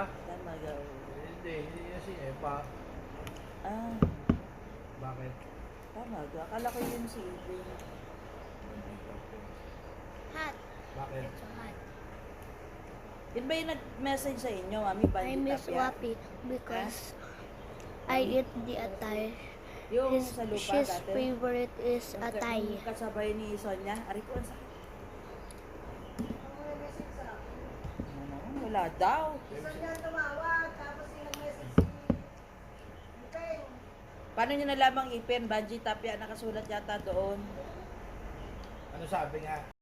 Talaga. Hindi kasi Epa. Ah, Bakit? talaga. Akala ko yun si Eden. Hot. Bakit? It's hot. Yun ba yung nag-message sa inyo, Mami? I Banji miss Tapia? Wapi because I eat the atay. Yung sa lupa His dati? favorite is Yung atay. kasabay ni Sonia? Ari ko, ang sakit. Ano, wala daw. Paano nyo nalamang ipin? Banji Tapia, nakasulat yata doon. Ano sabi nga?